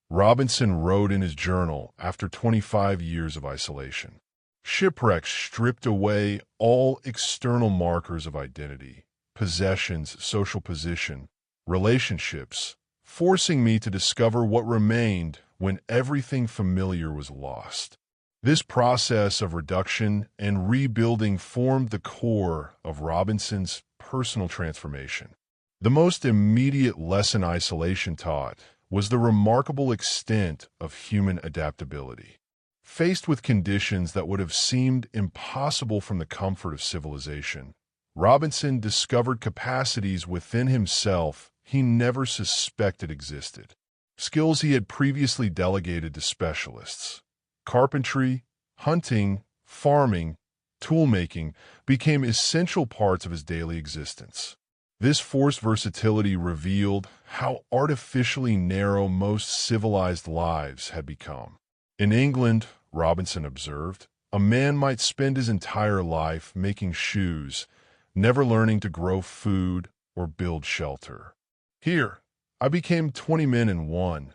Robinson wrote in his journal after 25 years of isolation. "Shipwreck stripped away all external markers of identity, possessions, social position, relationships, forcing me to discover what remained when everything familiar was lost." This process of reduction and rebuilding formed the core of Robinson's personal transformation. The most immediate lesson isolation taught was the remarkable extent of human adaptability. Faced with conditions that would have seemed impossible from the comfort of civilization, Robinson discovered capacities within himself he never suspected existed. Skills he had previously delegated to specialists. Carpentry, hunting, farming, toolmaking became essential parts of his daily existence. This forced versatility revealed how artificially narrow most civilized lives had become. In England, Robinson observed, a man might spend his entire life making shoes, never learning to grow food or build shelter. Here, I became 20 men in one: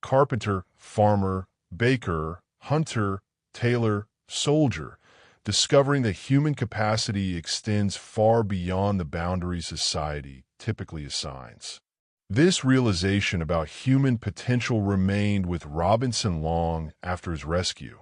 carpenter, farmer, baker, hunter, tailor, soldier, discovering that human capacity extends far beyond the boundaries society typically assigns. This realization about human potential remained with Robinson long after his rescue,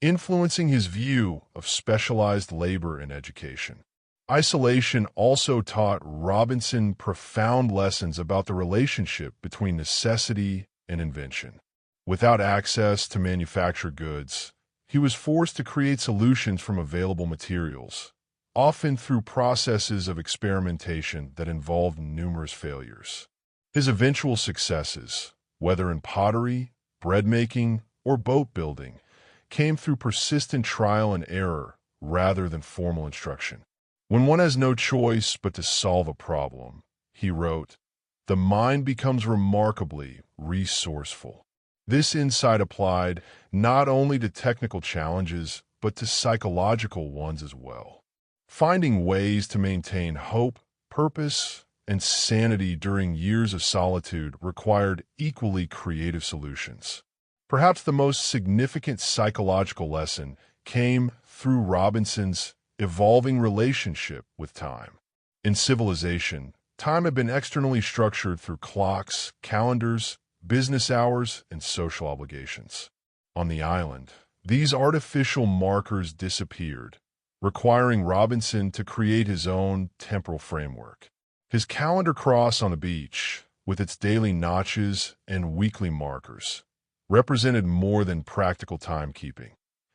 influencing his view of specialized labor in education. Isolation also taught Robinson profound lessons about the relationship between necessity and invention. Without access to manufactured goods, he was forced to create solutions from available materials, often through processes of experimentation that involved numerous failures. His eventual successes, whether in pottery, bread making, or boat building, came through persistent trial and error rather than formal instruction. When one has no choice but to solve a problem, he wrote, the mind becomes remarkably resourceful. This insight applied not only to technical challenges, but to psychological ones as well. Finding ways to maintain hope, purpose, and sanity during years of solitude required equally creative solutions. Perhaps the most significant psychological lesson came through Robinson's evolving relationship with time. In civilization, time had been externally structured through clocks, calendars, business hours, and social obligations. On the island, these artificial markers disappeared, requiring Robinson to create his own temporal framework. His calendar cross on the beach, with its daily notches and weekly markers, represented more than practical timekeeping.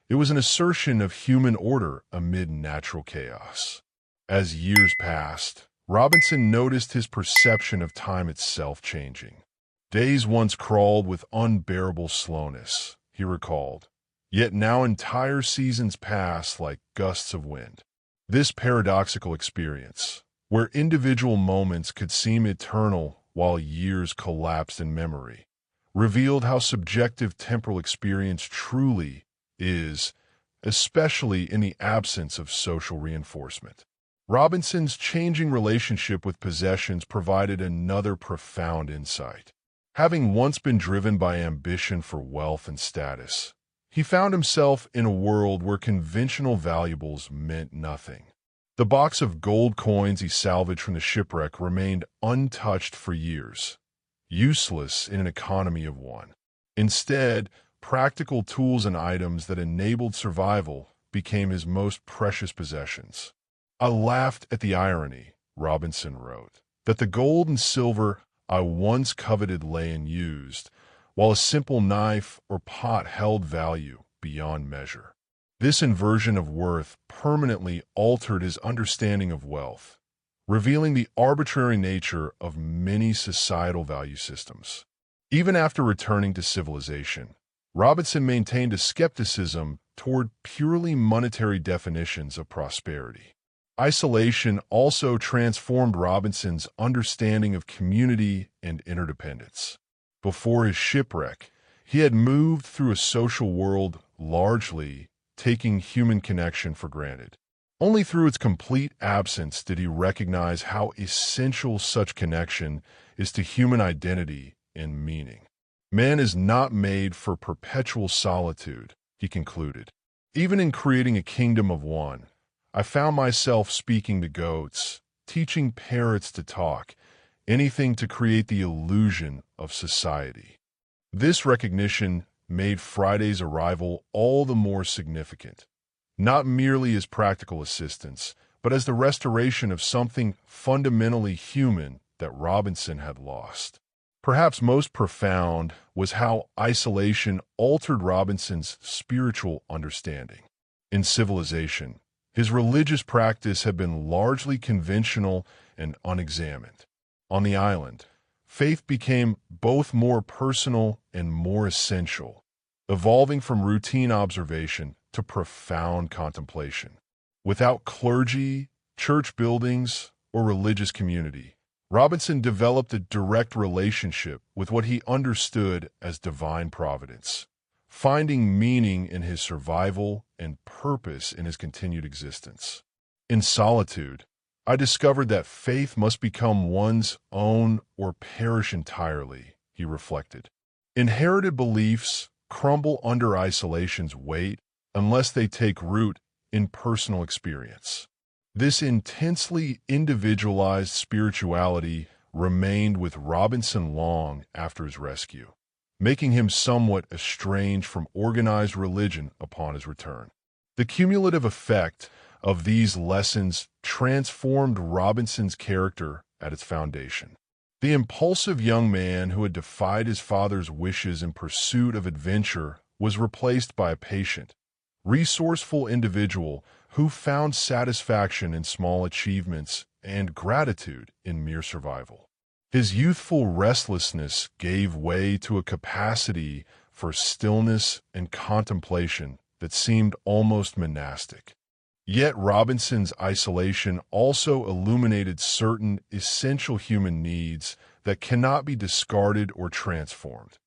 It was an assertion of human order amid natural chaos. As years passed, Robinson noticed his perception of time itself changing. Days once crawled with unbearable slowness, he recalled, yet now entire seasons pass like gusts of wind. This paradoxical experience, where individual moments could seem eternal while years collapsed in memory, revealed how subjective temporal experience truly is, especially in the absence of social reinforcement. Robinson's changing relationship with possessions provided another profound insight. Having once been driven by ambition for wealth and status, he found himself in a world where conventional valuables meant nothing. The box of gold coins he salvaged from the shipwreck remained untouched for years, useless in an economy of one. Instead, practical tools and items that enabled survival became his most precious possessions. I laughed at the irony, Robinson wrote, that the gold and silver I once coveted lay unused, while a simple knife or pot held value beyond measure. This inversion of worth permanently altered his understanding of wealth, revealing the arbitrary nature of many societal value systems. Even after returning to civilization, Robinson maintained a skepticism toward purely monetary definitions of prosperity. Isolation also transformed Robinson's understanding of community and interdependence. Before his shipwreck, he had moved through a social world largely taking human connection for granted. Only through its complete absence did he recognize how essential such connection is to human identity and meaning. Man is not made for perpetual solitude, he concluded. Even in creating a kingdom of one, I found myself speaking to goats, teaching parrots to talk, anything to create the illusion of society. This recognition made Friday's arrival all the more significant, not merely as practical assistance, but as the restoration of something fundamentally human that Robinson had lost. Perhaps most profound was how isolation altered Robinson's spiritual understanding. In civilization, his religious practice had been largely conventional and unexamined. On the island, faith became both more personal and more essential, evolving from routine observation to profound contemplation. Without clergy, church buildings, or religious community, Robinson developed a direct relationship with what he understood as divine providence, finding meaning in his survival and purpose in his continued existence. In solitude, I discovered that faith must become one's own or perish entirely, he reflected. Inherited beliefs crumble under isolation's weight unless they take root in personal experience. This intensely individualized spirituality remained with Robinson long after his rescue, making him somewhat estranged from organized religion upon his return. The cumulative effect of these lessons transformed Robinson's character at its foundation. The impulsive young man who had defied his father's wishes in pursuit of adventure was replaced by a patient, resourceful individual who found satisfaction in small achievements and gratitude in mere survival. His youthful restlessness gave way to a capacity for stillness and contemplation that seemed almost monastic. Yet Robinson's isolation also illuminated certain essential human needs that cannot be discarded or transformed.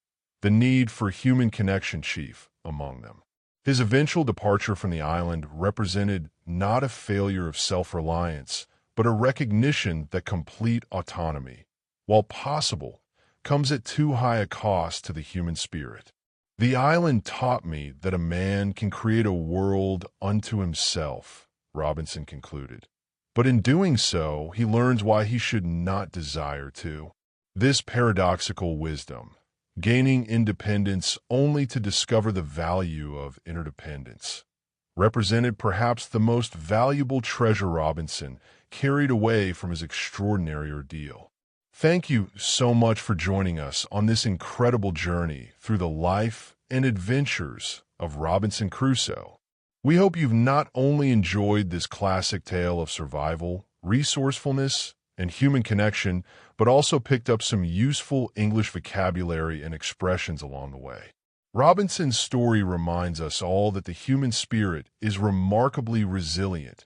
The need for human connection chief among them. His eventual departure from the island represented not a failure of self-reliance, but a recognition that complete autonomy, while possible, comes at too high a cost to the human spirit. The island taught me that a man can create a world unto himself, Robinson concluded. But in doing so, he learns why he should not desire to. This paradoxical wisdom, gaining independence only to discover the value of interdependence, represented perhaps the most valuable treasure Robinson carried away from his extraordinary ordeal. Thank you so much for joining us on this incredible journey through the life and adventures of Robinson Crusoe. We hope you've not only enjoyed this classic tale of survival, resourcefulness, and human connection, but also picked up some useful English vocabulary and expressions along the way. Robinson's story reminds us all that the human spirit is remarkably resilient,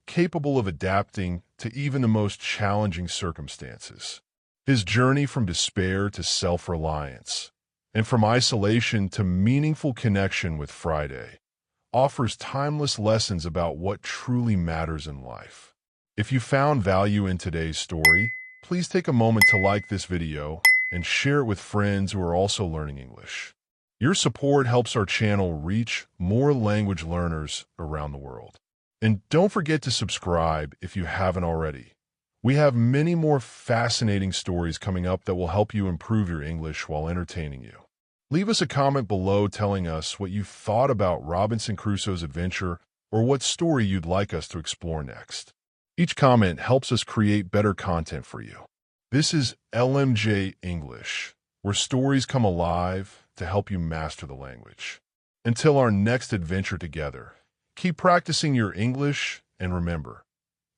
capable of adapting to even the most challenging circumstances. His journey from despair to self-reliance, and from isolation to meaningful connection with Friday, offers timeless lessons about what truly matters in life. If you found value in today's story, please take a moment to like this video and share it with friends who are also learning English. Your support helps our channel reach more language learners around the world. And don't forget to subscribe if you haven't already. We have many more fascinating stories coming up that will help you improve your English while entertaining you. Leave us a comment below telling us what you thought about Robinson Crusoe's adventure or what story you'd like us to explore next. Each comment helps us create better content for you. This is LMJ English, where stories come alive to help you master the language. Until our next adventure together, keep practicing your English and remember,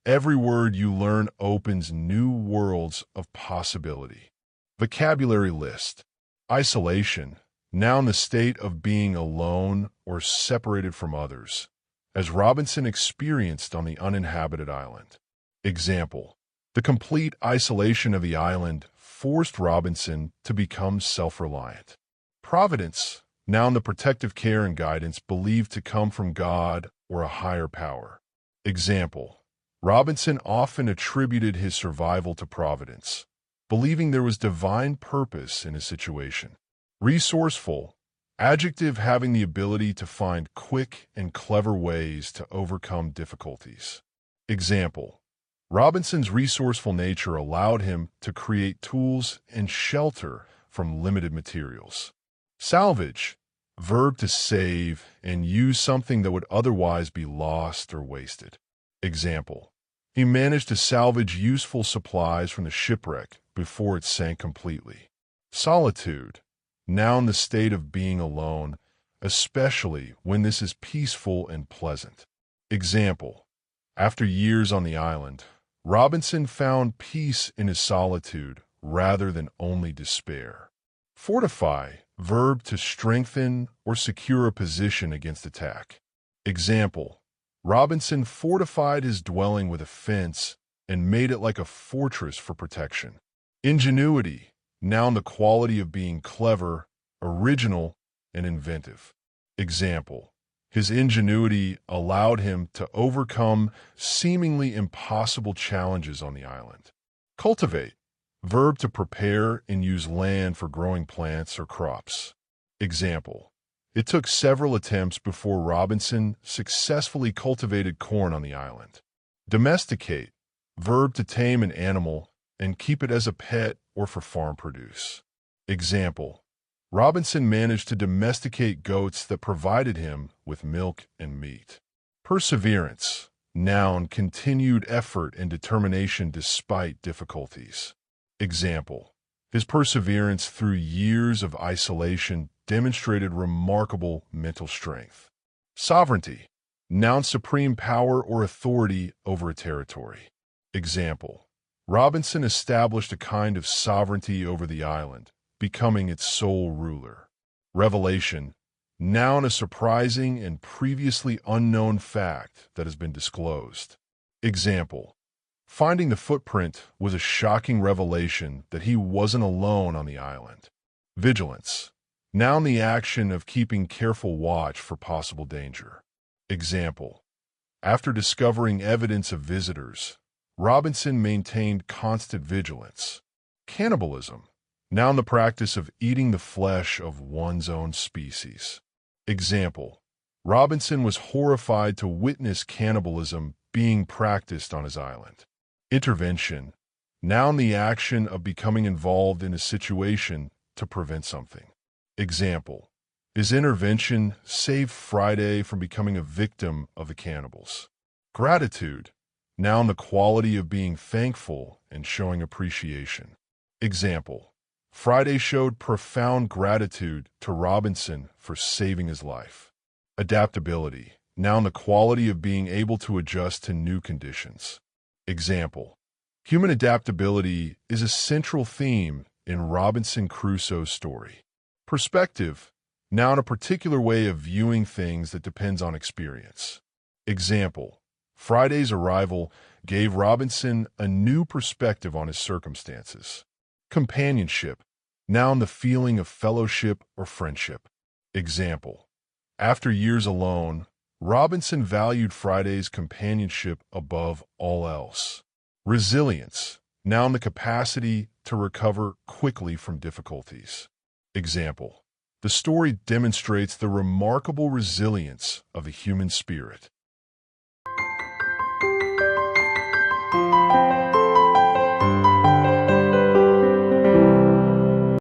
every word you learn opens new worlds of possibility. Vocabulary list. Isolation, noun the state of being alone or separated from others, as Robinson experienced on the uninhabited island. Example, the complete isolation of the island forced Robinson to become self-reliant. Providence, noun the protective care and guidance believed to come from God or a higher power. Example, Robinson often attributed his survival to providence, believing there was divine purpose in his situation. Resourceful, adjective having the ability to find quick and clever ways to overcome difficulties. Example, Robinson's resourceful nature allowed him to create tools and shelter from limited materials. Salvage, verb to save and use something that would otherwise be lost or wasted. Example, he managed to salvage useful supplies from the shipwreck before it sank completely. Solitude, noun the state of being alone, especially when this is peaceful and pleasant. Example, after years on the island, Robinson found peace in his solitude rather than only despair. Fortify, verb to strengthen or secure a position against attack. Example, Robinson fortified his dwelling with a fence and made it like a fortress for protection. Ingenuity, noun the quality of being clever, original, and inventive. Example, his ingenuity allowed him to overcome seemingly impossible challenges on the island. Cultivate, verb to prepare and use land for growing plants or crops. Example, it took several attempts before Robinson successfully cultivated corn on the island. Domesticate, verb to tame an animal and keep it as a pet or for farm produce. Example: Robinson managed to domesticate goats that provided him with milk and meat. Perseverance. Noun, continued effort and determination despite difficulties. Example: his perseverance through years of isolation demonstrated remarkable mental strength. Sovereignty. Noun, supreme power or authority over a territory. Example: Robinson established a kind of sovereignty over the island, becoming its sole ruler. Revelation. Noun, a surprising and previously unknown fact that has been disclosed. Example: finding the footprint was a shocking revelation that he wasn't alone on the island. Vigilance. Noun, the action of keeping careful watch for possible danger. Example: after discovering evidence of visitors, Robinson maintained constant vigilance. Cannibalism. Noun, the practice of eating the flesh of one's own species. Example: Robinson was horrified to witness cannibalism being practiced on his island. Intervention. Noun, the action of becoming involved in a situation to prevent something. Example: his intervention saved Friday from becoming a victim of the cannibals. Gratitude. Noun, the quality of being thankful and showing appreciation. Example: Friday showed profound gratitude to Robinson for saving his life. Adaptability. Noun, the quality of being able to adjust to new conditions. Example: human adaptability is a central theme in Robinson Crusoe's story. Perspective. Noun, a particular way of viewing things that depends on experience. Example: Friday's arrival gave Robinson a new perspective on his circumstances. Companionship. Noun, the feeling of fellowship or friendship. Example: after years alone, Robinson valued Friday's companionship above all else. Resilience. Noun, the capacity to recover quickly from difficulties. Example: the story demonstrates the remarkable resilience of the human spirit.